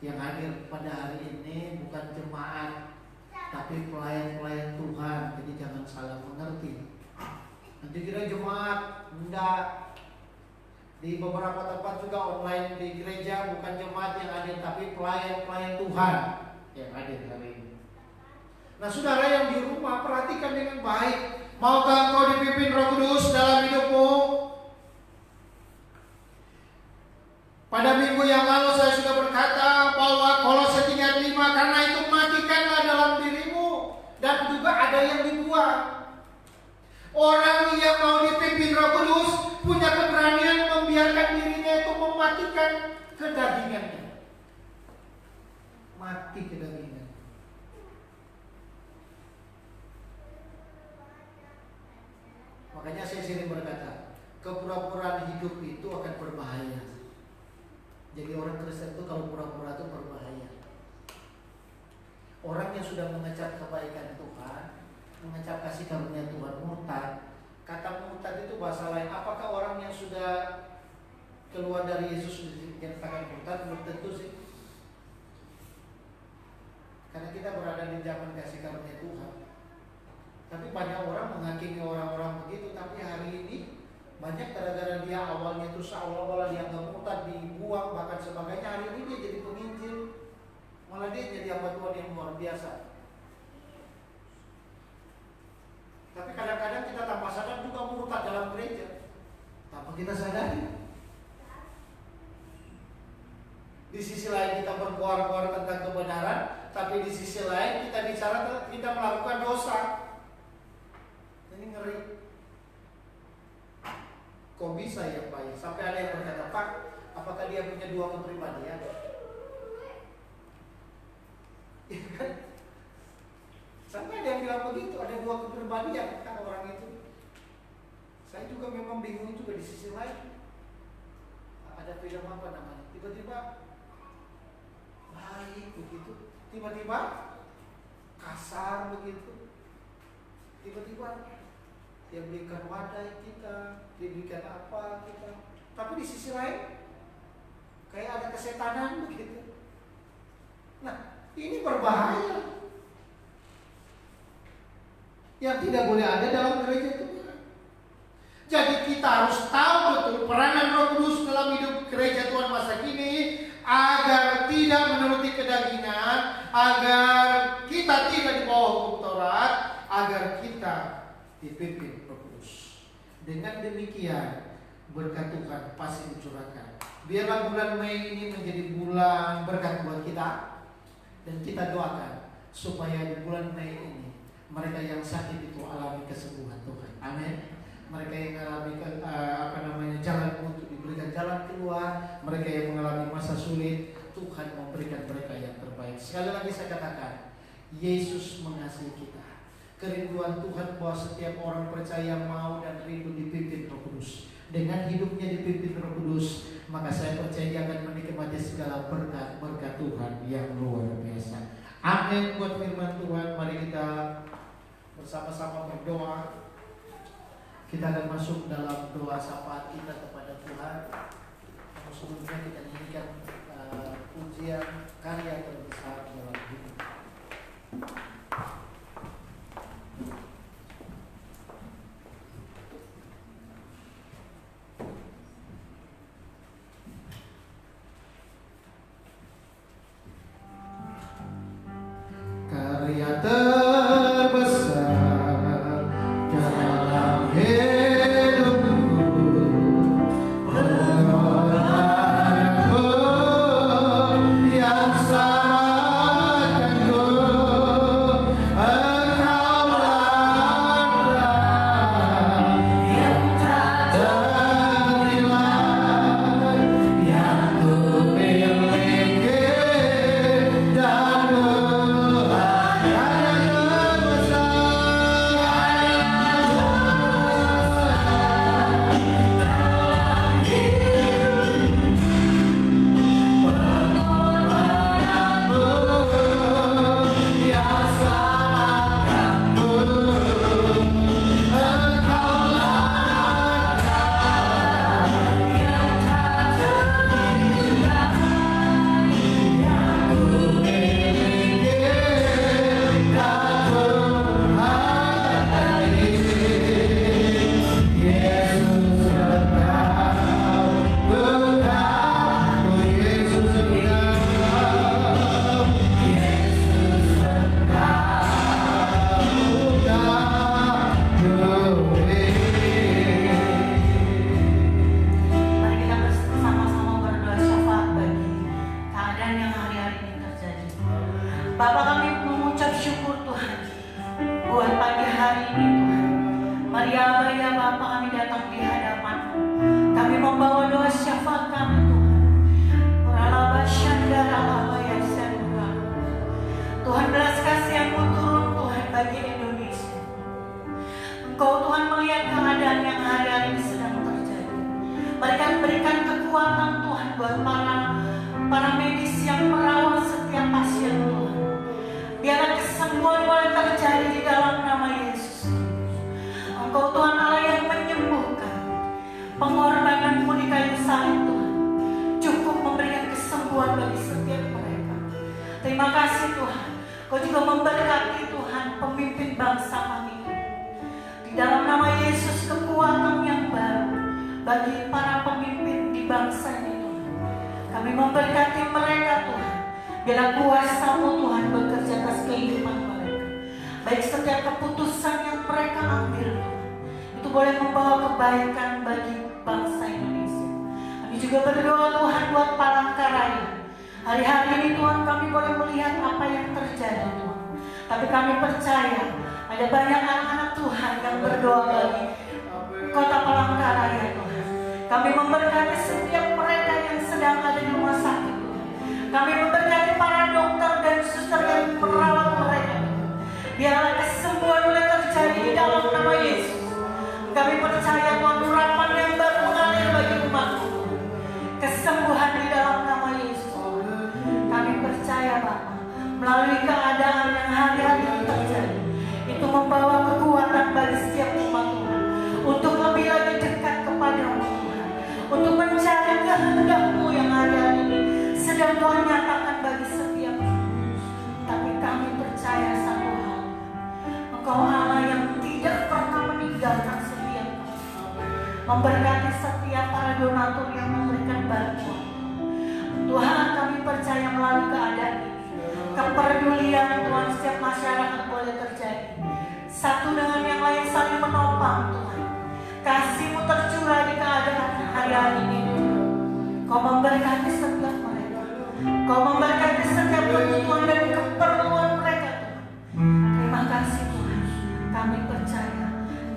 yang hadir pada hari ini bukan jemaat tapi pelayan-pelayan Tuhan. Jadi jangan salah mengerti. Nanti kira jemaat, enggak. Di beberapa tempat juga online di gereja bukan jemaat yang hadir tapi pelayan-pelayan Tuhan yang hadir hari ini. Nah saudara yang di rumah, perhatikan dengan baik. Maukah engkau dipimpin Roh Kudus dalam hidupmu? Pada minggu yang lalu saya sudah berkata bahwa Kolose 3:5, karena itu matikanlah dalam dirimu dan juga ada yang dibuang. Orang yang mau dipimpin Roh Kudus punya keberanian membiarkan dirinya itu mematikan kedagingannya. Mati kedagingan. Makanya saya sering berkata, kepura-puraan hidup itu akan berbahaya. Jadi orang Kristen itu kalau pura-pura itu berbahaya. Orang yang sudah mengecap kebaikan Tuhan, mengecap kasih karunia Tuhan, murtad. Kata murtad itu bahasa lain. Apakah orang yang sudah keluar dari Yesus dikatakan murtad? Belum tentu sih. Karena kita berada di zaman kasih karunia Tuhan. Tapi banyak orang menghakimi orang-orang begitu. Tapi hari ini banyak gara-gara dia awalnya itu seolah-olah dianggap murtad, dibuang bahkan sebagainya. Hari ini dia jadi penginjil, malah dia jadi hamba Tuhan yang luar biasa. Tapi kadang-kadang kita tanpa sadar juga murtad dalam gereja, tanpa kita sadari. Di sisi lain kita berkuar-kuar tentang kebenaran, tapi di sisi lain kita bicara kita melakukan dosa. Ini ngeri. Kok bisa ya Pak? Sampai ada yang berkata, Pak, apakah dia punya dua kepribadian? Ya kan? Sampai ada yang bilang begitu, ada dua kepribadian kan orang itu. Saya juga memang bingung juga di sisi lain. Ada film apa namanya? Tiba-tiba baik begitu, tiba-tiba kasar begitu, tiba-tiba dia berikan wadah kita, dia berikan apa kita. Tapi di sisi lain kayak ada kesetanan begitu. Nah, ini berbahaya. Yang tidak boleh ada dalam gereja Tuhan. Jadi kita harus tahu betul peranan Roh Kudus dalam hidup gereja Tuhan masa kini, agar tidak menuruti kedagingan, agar kita tidak di bawah hukum Taurat, agar kita dipimpin Roh Kudus. Dengan demikian berkat Tuhan pasti dicurahkan. Biarlah bulan Mei ini menjadi bulan berkat buat kita, dan kita doakan supaya di bulan Mei ini mereka yang sakit itu alami kesembuhan Tuhan. Amin. Mereka yang mengalami jalan untuk diberikan jalan keluar, mereka yang mengalami masa sulit, Tuhan memberikan mereka yang terbaik. Sekali lagi saya katakan, Yesus mengasihi kita. Kerinduan Tuhan bahwa setiap orang percaya mau dan rindu dipimpin Roh Kudus. dengan hidupnya dipimpin Roh Kudus, maka saya percaya dia akan menikmati segala berkat Tuhan yang luar biasa. Amin. Buat firman Tuhan, mari kita bersama-sama berdoa. Kita akan masuk dalam doa syafaat kita kepada Tuhan. Sebelumnya kita nyanyikan pujian karya terbesar dalam hidup. Karya terbesar dalam hidupku, pengorbananku yang samakanku, engkaulah yang tak ternilai, yang ku miliki dan terima kasih Tuhan, Kau juga memberkati Tuhan pemimpin bangsa kami. Di dalam nama Yesus kekuatan yang baru bagi para pemimpin di bangsa ini Tuhan. Kami memberkati mereka Tuhan. Biarlah kuasa-Mu Tuhan bekerja atas kehidupan mereka. Baik setiap keputusan yang mereka ambil Tuhan, itu boleh membawa kebaikan bagi bangsa Indonesia. Kami juga berdoa Tuhan buat Palangkaraya. Hari-hari ini Tuhan kami boleh melihat apa yang terjadi Tuhan. Tapi kami percaya ada banyak anak-anak Tuhan yang berdoa bagi kota Palangkaraya Tuhan. Kami memberkati setiap mereka yang sedang ada di rumah sakit Tuhan. Kami memberkati para dokter dan suster yang merawat mereka Tuhan. Biarlah kesembuhan boleh terjadi di dalam nama Yesus. Kami percaya Tuhan urapan yang baru mengalir bagi umat-Mu. Kesembuhan di dalam nama Yesus. Kami percaya Bapa, melalui keadaan yang hari-hari ini terjadi, itu membawa kekuatan bagi setiap umat Tuhan untuk lebih lagi dekat kepada-Mu Tuhan, untuk mencari kehendak-Mu yang hari-hari ini sedang Tuhan nyatakan bagi setiap umat. Tapi kami percaya satu hal, Engkau Allah yang tidak pernah meninggalkan setiap kami, memberkati setiap para donatur yang memberikan bantuan. Tuhan, kami percaya melalui keadaan ini, kepedulian Tuhan setiap masyarakat boleh terjadi. Satu dengan yang lain saling menopang Tuhan. Kasih-Mu tercurah di keadaan hari-hari ini Tuhan. Kau memberkati setiap mereka. Kau memberkati setiap kebutuhan dan keperluan mereka Tuhan. Terima kasih Tuhan. Kami percaya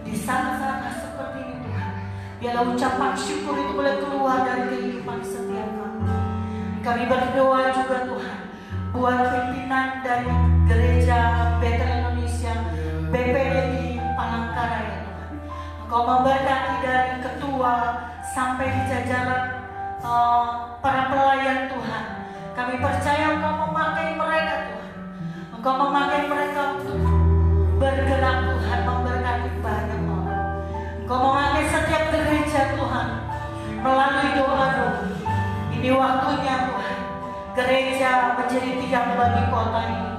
di saat-saat seperti ini Tuhan, biarlah ucapan syukur itu boleh keluar dari kehidupan setiap kami. Kami berdoa juga Tuhan buat pimpinan dari gereja Betel Indonesia BPD di Palangkaraya Tuhan. Engkau memberkati dari ketua sampai di jajaran para pelayan Tuhan. Kami percaya Engkau memakai mereka Tuhan. Engkau memakai mereka untuk bergerak Tuhan, memberkati banyak orang. Engkau memakai setiap gereja Tuhan melalui doa-doa. Ini waktunya Tuhan, gereja menjadi tiang bagi kota ini,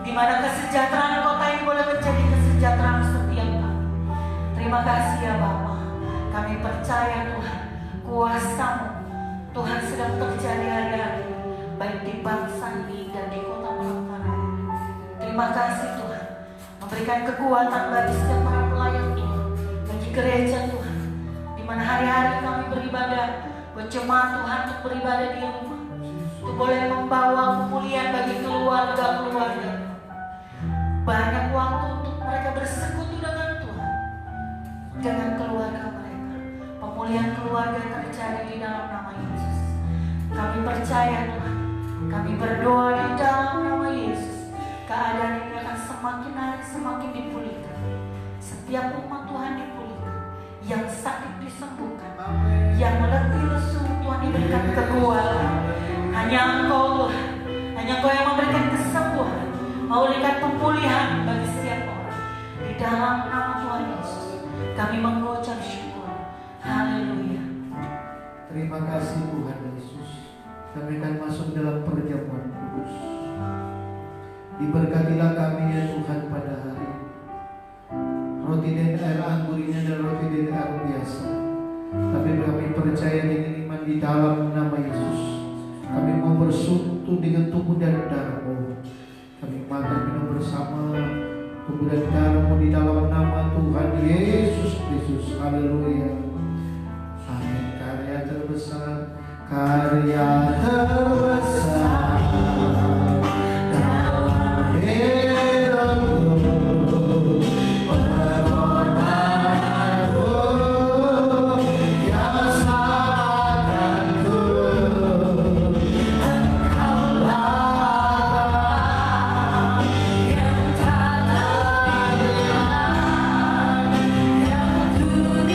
di mana kesejahteraan kota ini boleh menjadi kesejahteraan setiap kami. Terima kasih ya Bapa. Kami percaya Tuhan, kuasa-Mu Tuhan sedang terjadi hari-hari ini, baik di bangsa ini dan di kota Palangkaraya. Terima kasih Tuhan, memberikan kekuatan bagi setiap para pelayan Tuhan, bagi gereja Tuhan, di mana hari-hari kami beribadah, berjemaat Tuhan untuk beribadah di rumah, untuk boleh membawa pemulihan bagi keluarga-keluarga. Banyak waktu untuk mereka bersekutu dengan Tuhan, dengan keluarga mereka. Pemulihan keluarga terjadi di dalam nama Yesus. Kami percaya Tuhan, kami berdoa di dalam nama Yesus. Keadaan ini akan semakin hari semakin dipulihkan. Setiap umat Tuhan dipulihkan, yang sakit disembuhkan, yang letih lesu Tuhan diberikan kekuatan. Hanya Engkau Tuhan, hanya Engkau yang memberikan kesembuhan, memberikan pemulihan bagi setiap orang. Di dalam nama Tuhan Yesus, kami mengucap syukur. Haleluya. Terima kasih Tuhan Yesus. Kami akan masuk dalam perjamuan kudus. Diberkatilah kami ya Tuhan pada hari ini. Roti dan air anggur ini adalah roti dan air biasa, tapi kami percaya dengan iman di dalam nama Yesus. Kami mau bersatu dengan tubuh dan darah-Mu. Kami makan minum bersama tubuh dan darah-Mu di dalam nama Tuhan Yesus Kristus. Haleluya. Amin. Karya terbesar, karya terbesar dalam hidupku, pengorbananmu yang selamatkanku. Engkaulah yang tak terlihat, yang turut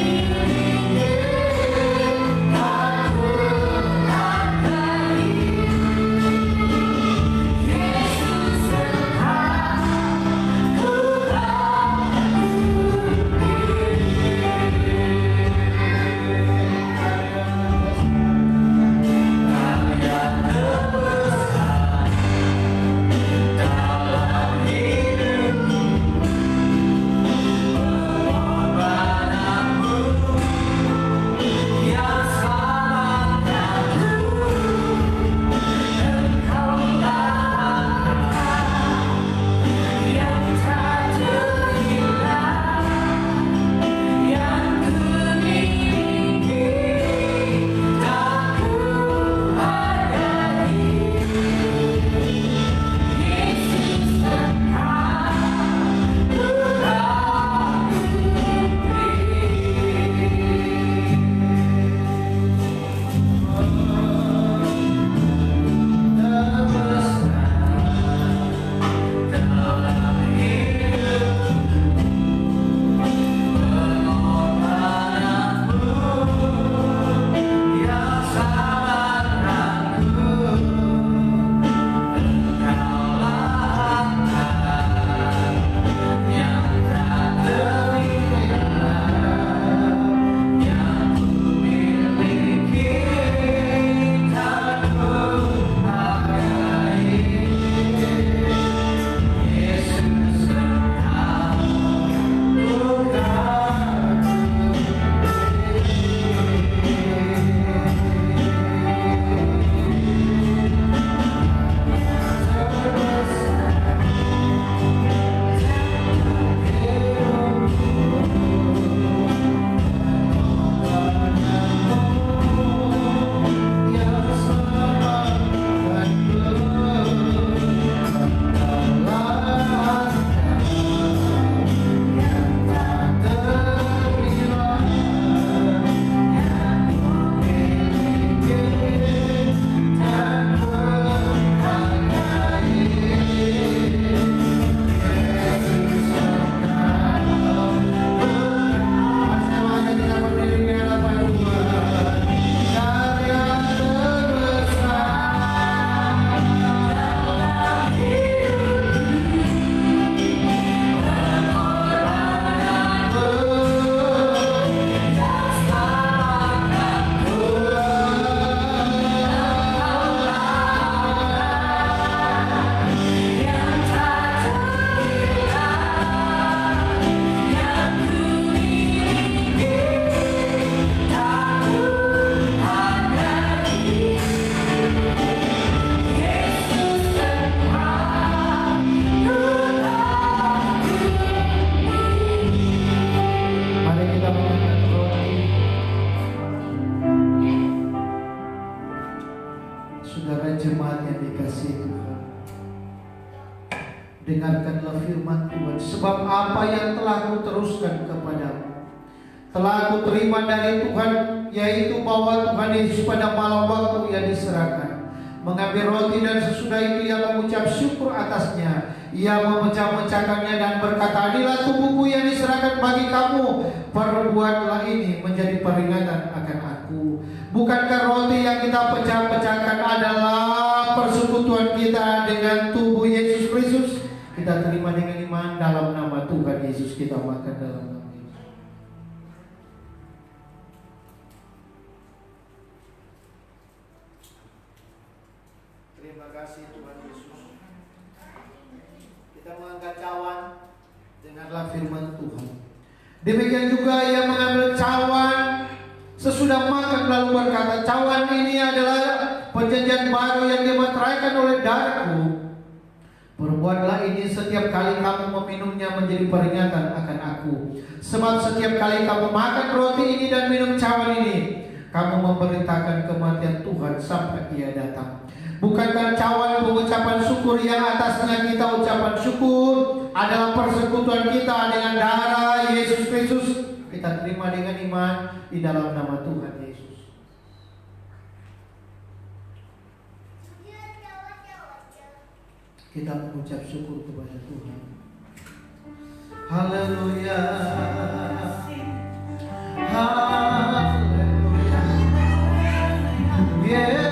jemaat yang dikasihi Tuhan, dengarkanlah firman Tuhan. Sebab apa yang telah kuteruskan kepadamu, telah aku terima dari Tuhan, yaitu bahwa Tuhan Yesus pada malam waktu Ia diserahkan, mengambil roti dan sesudah itu Ia mengucap syukur atasnya. Ia memecah-mecahkannya dan berkata, inilah tubuhku yang diserahkan bagi kamu. Perbuatlah ini menjadi peringatan akan aku. Bukankah roti yang kita pecah-pecahkan adalah persekutuan kita dengan tubuh Yesus Kristus? Kita terima dengan iman dalam nama Tuhan Yesus, kita makan dalam nama Yesus. Terima kasih Tuhan Yesus. Kita mengangkat cawan, dengarlah firman Tuhan. Demikian juga Ia mengambil cawan sesudah makan lalu berkata, cawan ini adalah perjanjian baru yang dimeteraikan oleh darahku. Perbuatlah ini setiap kali kamu meminumnya menjadi peringatan akan aku. Sebab setiap kali kamu makan roti ini dan minum cawan ini, kamu memberitakan kematian Tuhan sampai Ia datang. Bukankah cawan pengucapan syukur yang atasnya kita ucapan syukur adalah persekutuan kita dengan darah Yesus Kristus? Kita terima dengan iman di dalam nama Tuhan Yesus. Kita mengucap syukur kepada Tuhan. Haleluya. Haleluya. Yeah.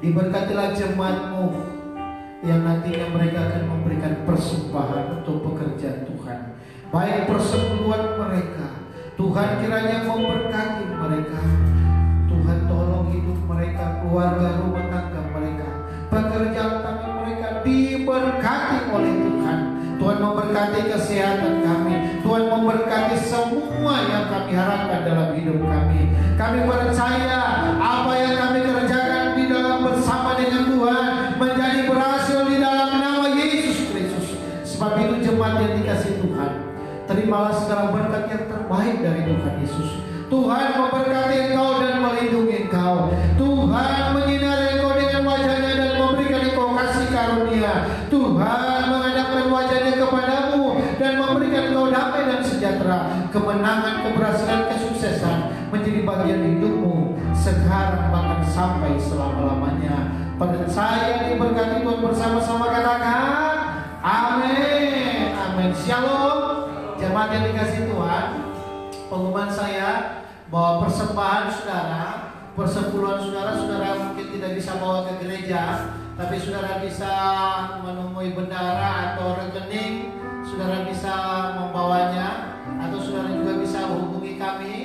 Diberkatilah jemaat-Mu yang nantinya mereka akan memberikan persembahan untuk pekerjaan Tuhan. Baik persekutuan mereka, Tuhan kiranya memberkati mereka. Tuhan tolong hidup mereka, keluarga rumah tangga mereka, pekerjaan tangan mereka diberkati oleh Tuhan. Tuhan memberkati kesehatan kami, Tuhan memberkati semua yang kami harapkan dalam hidup kami. Kami percaya apa yang kami kerjakan di dalam bersama dengan Tuhan menjadi berhasil di dalam nama Yesus Kristus. Sebab itu jemaat yang dikasihi Tuhan, terimalah segala berkat yang terbaik dari Tuhan Yesus. Tuhan memberkati engkau dan melindungi engkau. Tuhan menyinari engkau dengan wajahnya dan memberikan engkau kasih karunia. Tuhan menghadapkan wajahnya kepadamu dan memberikan Engkau damai dan sejahtera, kemenangan, keberhasilan, kesuksesan menjadi bagian hidupmu sekarang bahkan sampai selama-lamanya. Percaya diberkati Tuhan, bersama-sama katakan amin. Amin. Shalom. Jemaat yang dikasih Tuhan, pengumuman saya bahwa persembahan saudara, persepuluhan saudara mungkin tidak bisa bawa ke gereja, tapi saudara bisa menemui bendara atau rekening, saudara bisa membawanya, atau saudara juga bisa hubungi kami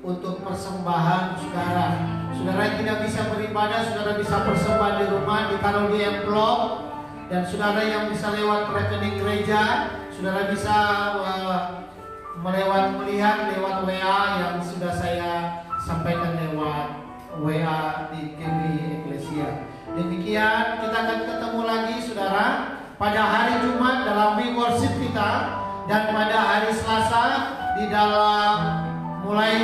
untuk persembahan saudara. Saudara yang tidak bisa beribadah, saudara bisa persembahan di rumah, ditaruh di amplop. Dan saudara yang bisa lewat rekening gereja, saudara bisa melihat lewat WA yang sudah saya sampaikan lewat WA di KB Eklesia. Demikian, kita akan ketemu lagi saudara pada hari Jumat dalam week worship kita, dan pada hari Selasa di dalam mulai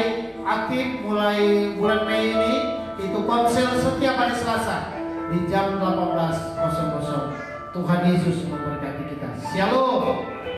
aktif mulai bulan Mei ini itu konsel setiap hari Selasa di jam 18.00. Tuhan Yesus memberkati kita. Shalom.